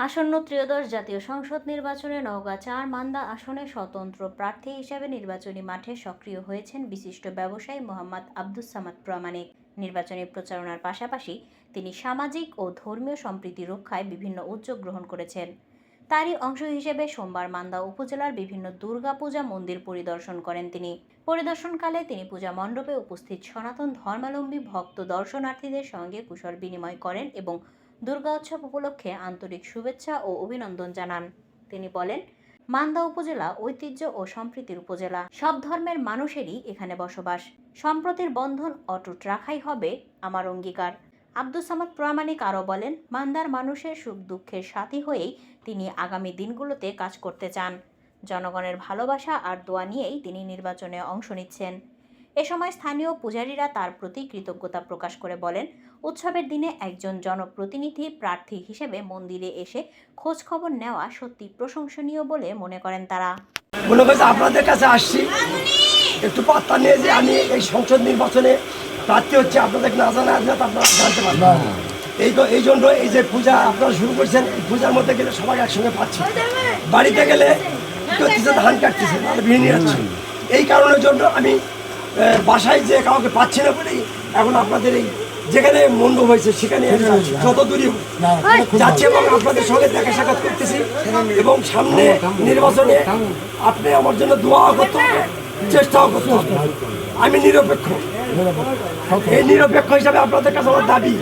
আসন্ন ত্রয়োদশ জাতীয় সংসদ নির্বাচনে নওগাঁ ৪ মান্দা আসনে স্বতন্ত্র প্রার্থী হিসেবে নির্বাচনী মাঠে সক্রিয় হয়েছেন বিশিষ্ট ব্যবসায়ী মোহাম্মদ আব্দুস সামাদ প্রামাণিক। নির্বাচনী প্রচারণার পাশাপাশি তিনি সামাজিক ও ধর্মীয় সম্প্রীতি রক্ষায় বিভিন্ন উদ্যোগ গ্রহণ করেছেন। তারই অংশ হিসেবে সোমবার মান্দা উপজেলার বিভিন্ন দুর্গাপূজা মন্দির পরিদর্শন করেন তিনি। পরিদর্শনকালে তিনি পূজা মণ্ডপে উপস্থিত সনাতন ধর্মাবলম্বী ভক্ত দর্শনার্থীদের সঙ্গে কুশল বিনিময় করেন এবং দুর্গা উৎসব উপলক্ষে আন্তরিক শুভেচ্ছা ও অভিনন্দন জানান। তিনি বলেন, মান্দা উপজেলা ঐতিহ্য ও সম্প্রীতির উপজেলা, সব ধর্মের মানুষেরই এখানে বসবাস। সম্প্রীতির বন্ধন অটুট রাখাই হবে আমার অঙ্গীকার। আব্দুস সামাদ প্রামাণিক আরও বলেন, মান্দার মানুষের সুখ দুঃখের সাথী হয়েই তিনি আগামী দিনগুলোতে কাজ করতে চান। জনগণের ভালোবাসা আর দোয়া নিয়েই তিনি নির্বাচনে অংশ নিচ্ছেন। এ সময় স্থানীয় পূজারীরা তার প্রতি কৃতজ্ঞতা প্রকাশ করে বলেন, উৎসবের দিনে একজন জনপ্রতিনিধি প্রার্থী হিসেবে মন্দিরে এসে খোঁজ খবর নেওয়া সত্যি প্রশংসনীয় বলে মনে করেন তারা। মনে করছে আপনাদের কাছে আসছি একটু বার্তা নিয়ে যে আমি এই সংসদ নির্বাচনে প্রার্থী হচ্ছে, আপনাদের না জানা আসলে আপনারা জানতে পারবেন। এই জন্য এই যে পূজা আপনারা শুরু করছেন, এই পূজার মধ্যে গেলে সবাই একসঙ্গে পাচ্ছি। বাড়িতে গেলে করতেছে ধান কাটতেছে, তাহলে ভিড় নিয়ে যাচ্ছে। এই কারণের জন্য আমি বাসায় যে কাউকে পাচ্ছি না বলেই এখন আপনাদের এই যেখানে মণ্ডপ হয়েছে সেখানে যত দূরই যাচ্ছি এবং আপনাদের সঙ্গে দেখা সাক্ষাৎ করতেছি এবং সামনে নির্বাচনে আপনি আমার জন্য দোয়াও করতে হবে, চেষ্টাও করতে হবে। আমি নিরপেক্ষ, এই নিরপেক্ষ হিসাবে আপনাদের কাছে আমার দাবি